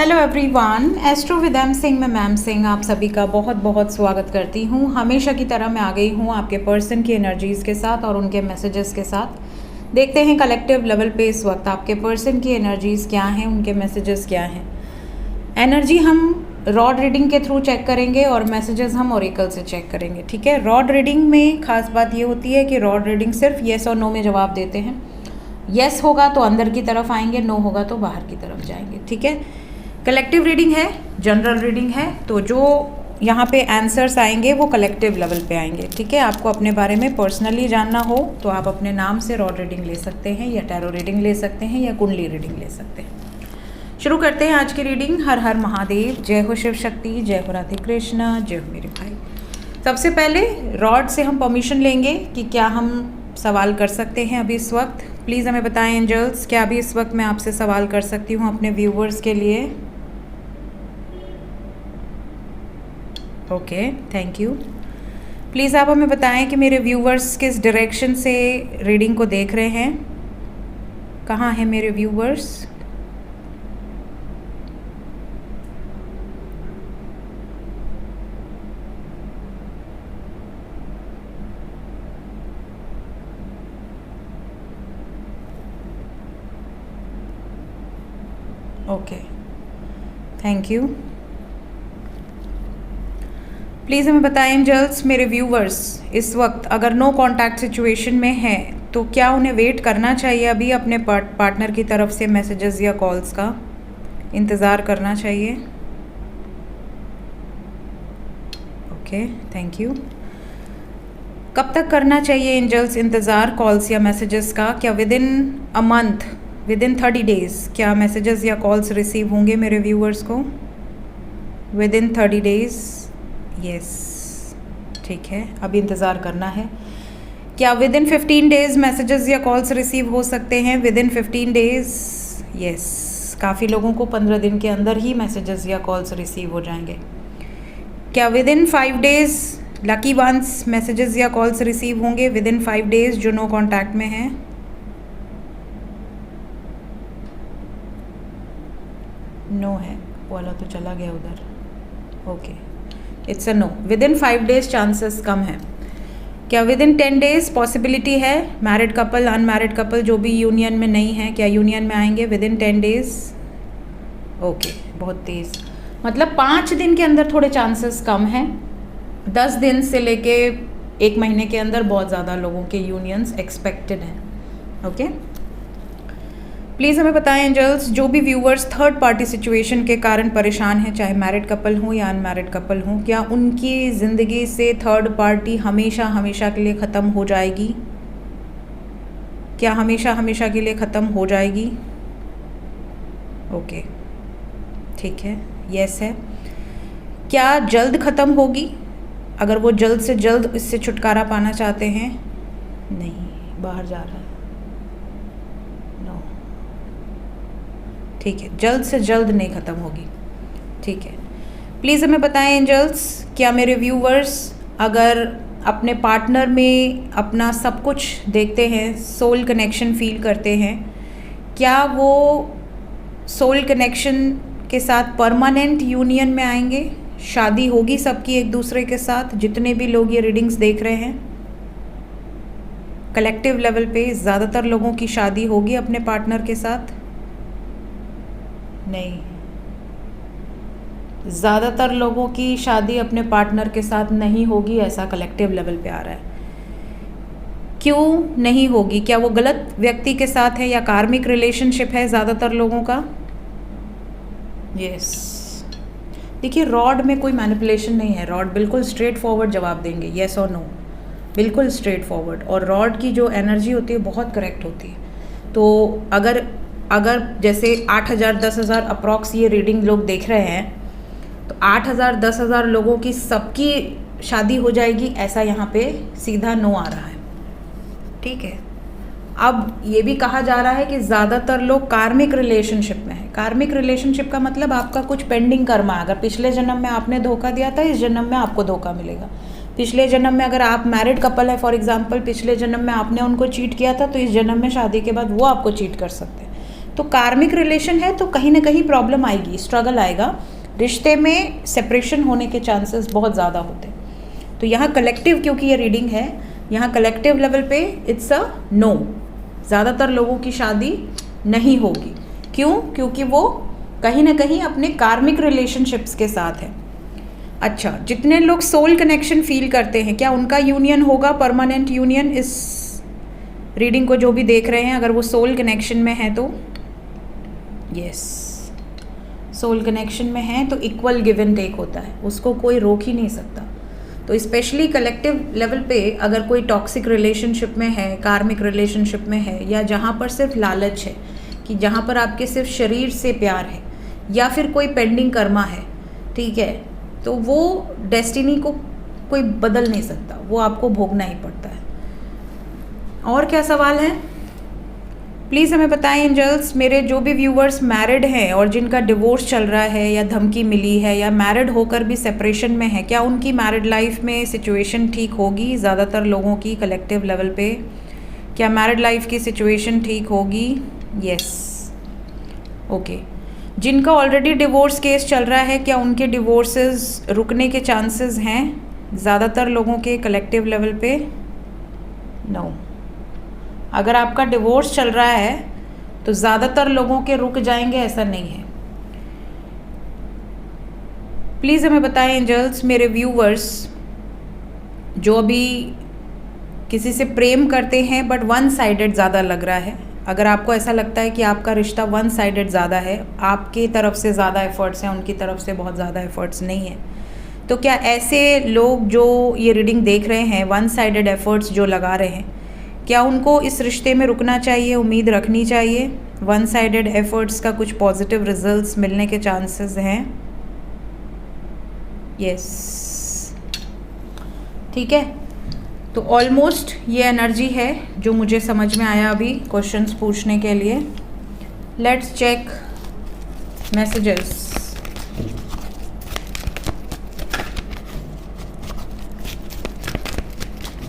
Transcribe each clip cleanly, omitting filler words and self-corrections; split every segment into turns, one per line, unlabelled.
Hello everyone, astro with M Singh में ma'am Singh आप सभी का बहुत बहुत स्वागत करती हूँ। हमेशा की तरह मैं आ गई हूँ आपके पर्सन की एनर्जीज़ के साथ और उनके मैसेजेस के साथ। देखते हैं कलेक्टिव लेवल पे इस वक्त आपके पर्सन की एनर्जीज़ क्या हैं, उनके मैसेजेस क्या हैं। एनर्जी हम रॉड रीडिंग के थ्रू चेक करेंगे और मैसेजेस हम ओरेकल से चेक करेंगे। ठीक है, रॉड रीडिंग में खास बात ये होती है कि रॉड रीडिंग सिर्फ येस और नो में जवाब देते हैं। येस होगा तो अंदर की तरफ आएंगे, नो होगा तो बाहर की तरफ जाएंगे। ठीक है, कलेक्टिव रीडिंग है, जनरल रीडिंग है, तो जो यहाँ पे आंसर्स आएंगे वो कलेक्टिव लेवल पे आएंगे। ठीक है, आपको अपने बारे में पर्सनली जानना हो तो आप अपने नाम से रॉड रीडिंग ले सकते हैं या टैरो रीडिंग ले सकते हैं या कुंडली रीडिंग ले सकते हैं। शुरू करते हैं आज की रीडिंग। हर हर महादेव, जय हो शिव शक्ति, जय हो राधे कृष्णा, जय हो मेरे भाई। सबसे पहले रॉड से हम परमिशन लेंगे कि क्या हम सवाल कर सकते हैं अभी इस वक्त। प्लीज़ हमें बताएं एंजल्स, क्या अभी इस वक्त मैं आपसे सवाल कर सकती हूँ अपने व्यूवर्स के लिए। Okay, thank you. प्लीज़ आप हमें बताएं कि मेरे व्यूवर्स किस डायरेक्शन से रीडिंग को देख रहे हैं। कहाँ हैं मेरे viewers? Okay, thank you. Please हमें बताएं एंजल्स, मेरे व्यूवर्स इस वक्त अगर नो कांटेक्ट सिचुएशन में हैं तो क्या उन्हें वेट करना चाहिए अभी अपने पार्टनर की तरफ से मैसेजेस या कॉल्स का इंतज़ार करना चाहिए? Okay, thank you. कब तक करना चाहिए एंजल्स इंतज़ार कॉल्स या मैसेजेस का? क्या with in a month, with in 30 days क्या मैसेजेस या कॉल्स रिसीव होंगे मेरे व्यूवर्स को? विद इन 30 डेज़, यस, ठीक है, अभी इंतज़ार करना है। क्या विद इन 15 डेज़ मैसेजेस या कॉल्स रिसीव हो सकते हैं? विद इन 15 डेज़, यस, काफ़ी लोगों को 15 दिन के अंदर ही मैसेजेस या कॉल्स रिसीव हो जाएंगे। क्या within 5 days lucky once messages या कॉल्स रिसीव होंगे? विद इन 5 डेज़ जो नो कॉन्टैक्ट में हैं। नो है वाला तो चला गया उधर। Okay, it's a no. Within 5 days chances कम है। क्या विद इन 10 डेज़ पॉसिबिलिटी है? मैरिड कपल, अनमैरिड कपल जो भी यूनियन में नहीं है, क्या यूनियन में आएंगे विद इन 10 डेज़? ओके, बहुत तेज़, मतलब 5 दिन के अंदर थोड़े चांसेस कम हैं। 10 दिन से लेके 1 महीने के अंदर बहुत ज़्यादा लोगों के यूनियंस एक्सपेक्टेड हैं। ओके, प्लीज़ हमें बताएं एंजल्स, जो भी व्यूवर्स थर्ड पार्टी सिचुएशन के कारण परेशान हैं, चाहे मैरिड कपल हों या अनमैरिड कपल हों, क्या उनकी ज़िंदगी से थर्ड पार्टी हमेशा हमेशा के लिए ख़त्म हो जाएगी? क्या हमेशा हमेशा के लिए ख़त्म हो जाएगी? ओके, ठीक है, यस है। क्या जल्द ख़त्म होगी? अगर वो जल्द से जल्द इससे छुटकारा पाना चाहते हैं? नहीं, बाहर जा रहा है। ठीक है, जल्द से जल्द नहीं ख़त्म होगी। ठीक है, प्लीज़ हमें बताएं एंजल्स, क्या मेरे व्यूवर्स अगर अपने पार्टनर में अपना सब कुछ देखते हैं, सोल कनेक्शन फील करते हैं, क्या वो सोल कनेक्शन के साथ परमानेंट यूनियन में आएंगे? शादी होगी सबकी एक दूसरे के साथ? जितने भी लोग ये रीडिंग्स देख रहे हैं, कलेक्टिव लेवल पे ज़्यादातर लोगों की शादी होगी अपने पार्टनर के साथ? नहीं, ज़्यादातर लोगों की शादी अपने पार्टनर के साथ नहीं होगी, ऐसा कलेक्टिव लेवल पे आ रहा है। क्यों नहीं होगी? क्या वो गलत व्यक्ति के साथ है या कार्मिक रिलेशनशिप है ज़्यादातर लोगों का? यस, देखिए रॉड में कोई मैनिपुलेशन नहीं है, रॉड बिल्कुल स्ट्रेट फॉरवर्ड जवाब देंगे, येस और नो, बिल्कुल स्ट्रेट फॉरवर्ड। और रॉड की जो एनर्जी होती है बहुत करेक्ट होती है। तो अगर जैसे 8,000 10,000 अप्रॉक्स ये रीडिंग लोग देख रहे हैं, तो 8,000 10,000 लोगों की सबकी शादी हो जाएगी, ऐसा यहाँ पे सीधा नो आ रहा है। ठीक है, अब ये भी कहा जा रहा है कि ज़्यादातर लोग कार्मिक रिलेशनशिप में हैं। कार्मिक रिलेशनशिप का मतलब आपका कुछ पेंडिंग कर्मा है। अगर पिछले जन्म में आपने धोखा दिया था, इस जन्म में आपको धोखा मिलेगा। पिछले जन्म में अगर आप मैरिड कपल है फॉर एग्जांपल, पिछले जन्म में आपने उनको चीट किया था, तो इस जन्म में शादी के बाद वो आपको चीट कर सकते हैं। तो कार्मिक रिलेशन है तो कहीं ना कहीं प्रॉब्लम आएगी, स्ट्रगल आएगा, रिश्ते में सेपरेशन होने के चांसेस बहुत ज़्यादा होते हैं। तो यहाँ कलेक्टिव, क्योंकि ये रीडिंग है, यहाँ कलेक्टिव लेवल पे इट्स अ नो, ज़्यादातर लोगों की शादी नहीं होगी। क्यों? क्योंकि वो कहीं ना कहीं अपने कार्मिक रिलेशनशिप्स के साथ है। अच्छा, जितने लोग सोल कनेक्शन फील करते हैं, क्या उनका यूनियन होगा, परमानेंट यूनियन? इस रीडिंग को जो भी देख रहे हैं, अगर वो सोल कनेक्शन में है तो यस, सोल कनेक्शन में है तो इक्वल गिव एंड टेक होता है, उसको कोई रोक ही नहीं सकता। तो स्पेशली कलेक्टिव लेवल पे अगर कोई टॉक्सिक रिलेशनशिप में है, कार्मिक रिलेशनशिप में है, या जहाँ पर सिर्फ लालच है, कि जहाँ पर आपके सिर्फ शरीर से प्यार है, या फिर कोई पेंडिंग कर्मा है, ठीक है, तो वो डेस्टिनी को कोई बदल नहीं सकता, वो आपको भोगना ही पड़ता है। और क्या सवाल है प्लीज़ हमें बताएं एंजल्स। मेरे जो भी व्यूवर्स मैरिड हैं और जिनका डिवोर्स चल रहा है या धमकी मिली है या मैरिड होकर भी सेपरेशन में है, क्या उनकी मैरिड लाइफ में सिचुएशन ठीक होगी? ज़्यादातर लोगों की कलेक्टिव लेवल पे क्या मैरिड लाइफ की सिचुएशन ठीक होगी? Yes, okay. जिनका ऑलरेडी डिवोर्स केस चल रहा है, क्या उनके डिवोर्सेस रुकने के चांसेस हैं? ज़्यादातर लोगों के कलेक्टिव लेवल पे नो। अगर आपका डिवोर्स चल रहा है तो ज़्यादातर लोगों के रुक जाएंगे, ऐसा नहीं है। प्लीज़ हमें बताएं एंजल्स, मेरे व्यूवर्स जो अभी किसी से प्रेम करते हैं बट वन साइडेड ज़्यादा लग रहा है, अगर आपको ऐसा लगता है कि आपका रिश्ता वन साइडेड ज़्यादा है, आपकी तरफ से ज़्यादा एफर्ट्स हैं, उनकी तरफ से बहुत ज़्यादा एफर्ट्स नहीं है, तो क्या ऐसे लोग जो ये रीडिंग देख रहे हैं, वन साइडेड एफर्ट्स जो लगा रहे हैं, क्या उनको इस रिश्ते में रुकना चाहिए, उम्मीद रखनी चाहिए? वन साइडेड एफर्ट्स का कुछ पॉजिटिव रिजल्ट्स मिलने के चांसेस हैं? यस, ठीक है। तो ऑलमोस्ट ये एनर्जी है जो मुझे समझ में आया अभी क्वेश्चंस पूछने के लिए। Let's check messages.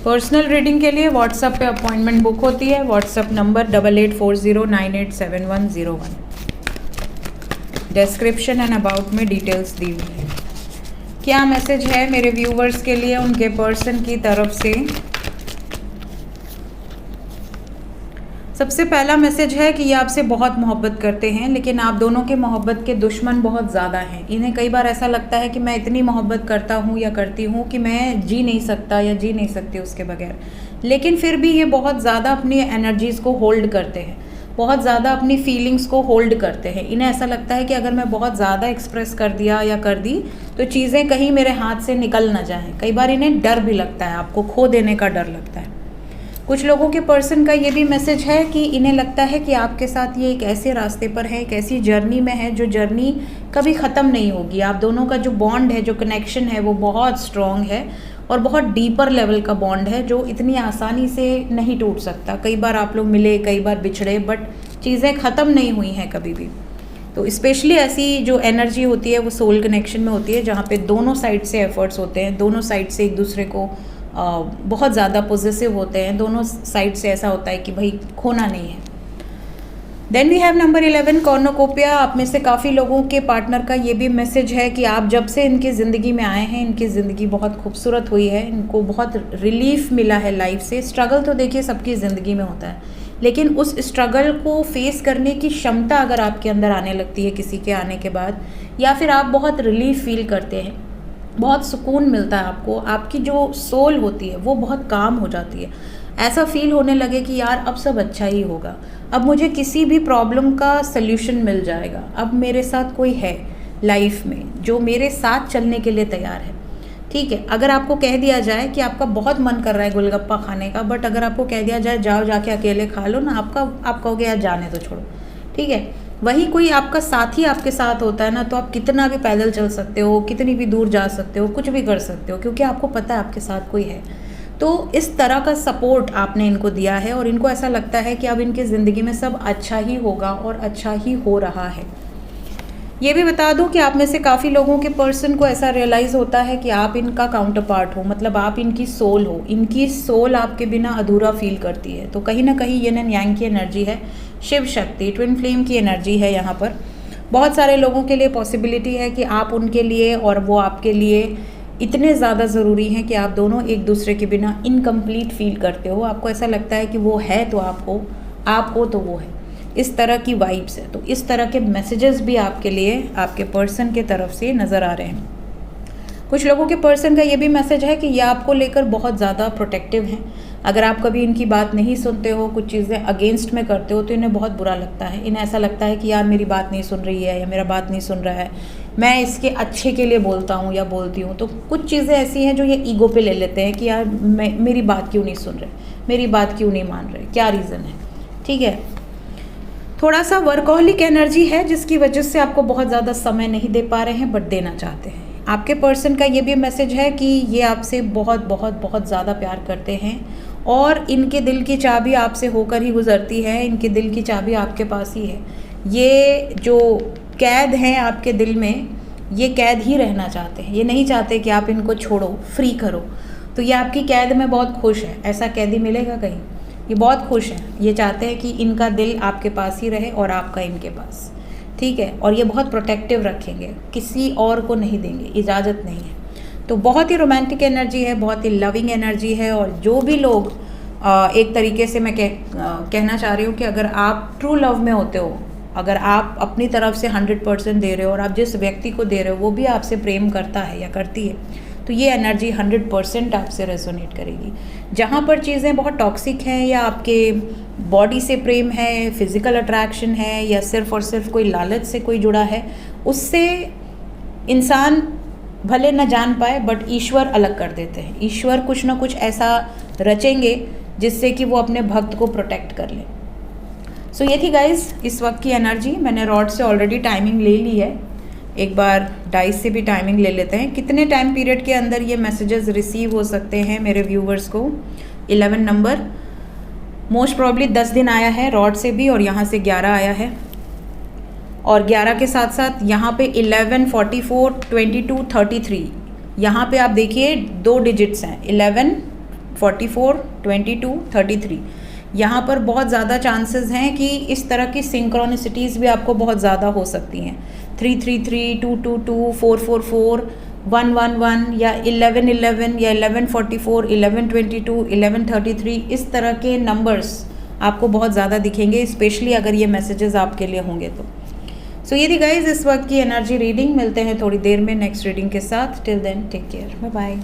Personal reading के लिए व्हाट्सएप पे अपॉइंटमेंट बुक होती है। WhatsApp number 8840987101। Description and about में डिटेल्स दी हुई है। क्या मैसेज है मेरे व्यूवर्स के लिए उनके पर्सन की तरफ से? सबसे पहला मैसेज है कि ये आपसे बहुत मोहब्बत करते हैं, लेकिन आप दोनों के मोहब्बत के दुश्मन बहुत ज़्यादा हैं। इन्हें कई बार ऐसा लगता है कि मैं इतनी मोहब्बत करता हूँ या करती हूँ कि मैं जी नहीं सकता या जी नहीं सकती उसके बगैर, लेकिन फिर भी ये बहुत ज़्यादा अपनी एनर्जीज़ को होल्ड करते हैं, बहुत ज़्यादा अपनी फीलिंग्स को होल्ड करते हैं। इन्हें ऐसा लगता है कि अगर मैं बहुत ज़्यादा एक्सप्रेस कर दिया या कर दी तो चीज़ें कहीं मेरे हाथ से निकल ना जाएं। कई बार इन्हें डर भी लगता है, आपको खो देने का डर लगता है। कुछ लोगों के पर्सन का ये भी मैसेज है कि इन्हें लगता है कि आपके साथ ये एक ऐसे रास्ते पर है, एक ऐसी जर्नी में है जो जर्नी कभी ख़त्म नहीं होगी। आप दोनों का जो बॉन्ड है, जो कनेक्शन है, वो बहुत स्ट्रॉन्ग है और बहुत डीपर लेवल का बॉन्ड है जो इतनी आसानी से नहीं टूट सकता। कई बार आप लोग मिले, कई बार बिछड़े, बट चीज़ें ख़त्म नहीं हुई हैं कभी भी। तो स्पेशली ऐसी जो एनर्जी होती है वो सोल कनेक्शन में होती है, जहाँ पे दोनों साइड से एफर्ट्स होते हैं, दोनों साइड से एक दूसरे को बहुत ज़्यादा पॉजिटिव होते हैं, दोनों साइड से ऐसा होता है कि भाई खोना नहीं है। Then we have number 11 cornucopia. आप में से काफ़ी लोगों के पार्टनर का ये भी मैसेज है कि आप जब से इनकी ज़िंदगी में आए हैं, इनकी ज़िंदगी बहुत खूबसूरत हुई है, इनको बहुत रिलीफ मिला है लाइफ से। स्ट्रगल तो देखिए सबकी ज़िंदगी में होता है, लेकिन उस स्ट्रगल को फेस करने की क्षमता अगर आपके अंदर आने लगती है किसी के आने के बाद, या फिर आप बहुत रिलीफ फील करते हैं, बहुत सुकून मिलता है आपको, आपकी जो सोल होती है वो बहुत काम हो जाती है। ऐसा फील होने लगे कि यार अब सब अच्छा ही होगा, अब मुझे किसी भी प्रॉब्लम का सल्यूशन मिल जाएगा, अब मेरे साथ कोई है लाइफ में जो मेरे साथ चलने के लिए तैयार है। ठीक है, अगर आपको कह दिया जाए कि आपका बहुत मन कर रहा है गोलगप्पा खाने का, बट अगर आपको कह दिया जाए जाओ जाके अकेले खा लो ना, आप कहोगे यार जाने तो छोड़ो। ठीक है, वही कोई आपका साथी आपके साथ होता है ना, तो आप कितना भी पैदल चल सकते हो, कितनी भी दूर जा सकते हो, कुछ भी कर सकते हो, क्योंकि आपको पता है आपके साथ कोई है। तो इस तरह का सपोर्ट आपने इनको दिया है और इनको ऐसा लगता है कि अब इनकी ज़िंदगी में सब अच्छा ही होगा और अच्छा ही हो रहा है। ये भी बता दूं कि आप में से काफ़ी लोगों के पर्सन को ऐसा रियलाइज़ होता है कि आप इनका काउंटर पार्ट हो, मतलब आप इनकी सोल हो। इनकी सोल आपके बिना अधूरा फील करती है। तो कहीं ना कहीं ये यंग की एनर्जी है शिव शक्ति, ट्विन फ्लेम की एनर्जी है यहाँ पर। बहुत सारे लोगों के लिए पॉसिबिलिटी है कि आप उनके लिए और वो आपके लिए इतने ज़्यादा ज़रूरी हैं कि आप दोनों एक दूसरे के बिना इनकम्प्लीट फील करते हो। आपको ऐसा लगता है कि वो है तो आप हो तो वो है, इस तरह की वाइब्स है। तो इस तरह के मैसेजेस भी आपके लिए आपके पर्सन के तरफ से नज़र आ रहे हैं। कुछ लोगों के पर्सन का ये भी मैसेज है कि ये आपको लेकर बहुत ज़्यादा प्रोटेक्टिव हैं। अगर आप कभी इनकी बात नहीं सुनते हो, कुछ चीज़ें अगेंस्ट में करते हो, तो इन्हें बहुत बुरा लगता है। इन्हें ऐसा लगता है कि यार मेरी बात नहीं सुन रही है या मेरा बात नहीं सुन रहा है, मैं इसके अच्छे के लिए बोलता हूँ या बोलती हूँ। तो कुछ चीज़ें ऐसी हैं जो ये ईगो पे ले लेते हैं कि यार मेरी बात क्यों नहीं सुन रहे, मेरी बात क्यों नहीं मान रहे, क्या रीज़न है। ठीक है, थोड़ा सा वर्कहॉलिक एनर्जी है जिसकी वजह से आपको बहुत ज़्यादा समय नहीं दे पा रहे हैं, बट देना चाहते हैं। आपके पर्सन का ये भी मैसेज है कि ये आपसे बहुत बहुत बहुत ज़्यादा प्यार करते हैं और इनके दिल की चाबी आपसे होकर ही गुजरती है। इनके दिल की चाबी आपके पास ही है। ये जो कैद हैं आपके दिल में, ये कैद ही रहना चाहते हैं। ये नहीं चाहते कि आप इनको छोड़ो, फ्री करो। तो ये आपकी कैद में बहुत खुश है। ऐसा कैदी मिलेगा कहीं? ये बहुत खुश हैं। ये चाहते हैं कि इनका दिल आपके पास ही रहे और आपका इनके पास। ठीक है, और ये बहुत प्रोटेक्टिव रखेंगे, किसी और को नहीं देंगे, इजाज़त नहीं है। तो बहुत ही रोमांटिक एनर्जी है, बहुत ही लविंग एनर्जी है। और जो भी लोग एक तरीके से मैं कहना चाह रही हूँ कि अगर आप ट्रू लव में होते हो, अगर आप अपनी तरफ से 100% दे रहे हो और आप जिस व्यक्ति को दे रहे हो वो भी आपसे प्रेम करता है या करती है, तो ये एनर्जी 100% आपसे रेजोनेट करेगी। जहाँ पर चीज़ें बहुत टॉक्सिक हैं या आपके बॉडी से प्रेम है, फिज़िकल अट्रैक्शन है या सिर्फ़ और सिर्फ कोई लालच से कोई जुड़ा है, उससे इंसान भले न जान पाए बट ईश्वर अलग कर देते हैं। ईश्वर कुछ ना कुछ ऐसा रचेंगे जिससे कि वो अपने भक्त को प्रोटेक्ट कर ले। सो ये थी गाइज इस वक्त की एनर्जी। मैंने रॉड से ऑलरेडी टाइमिंग ले ली है, एक बार डाइस से भी टाइमिंग ले लेते हैं। कितने टाइम पीरियड के अंदर ये मैसेजेस रिसीव हो सकते हैं मेरे व्यूवर्स को? 11 नंबर, मोस्ट प्रॉब्ली 10 दिन आया है रॉड से भी और यहाँ से 11 आया है। और 11 के साथ साथ यहाँ पे 11, 44, 22, 33, यहाँ पे आप देखिए 2 डिजिट्स हैं, 11, 44, 22, 33। यहाँ पर बहुत ज़्यादा चांसेस हैं कि इस तरह की सिंक्रोनिसिटीज़ भी आपको बहुत ज़्यादा हो सकती हैं। 333, 222, 444, 111 या 1111 या 1144, 1122, 1133, इस तरह के नंबर्स आपको बहुत ज़्यादा दिखेंगे, स्पेशली अगर ये मैसेजेस आपके लिए होंगे तो। सो ये थी गाइज इस वक्त की एनर्जी रीडिंग। मिलते हैं थोड़ी देर में नेक्स्ट रीडिंग के साथ। Till then take care, bye bye.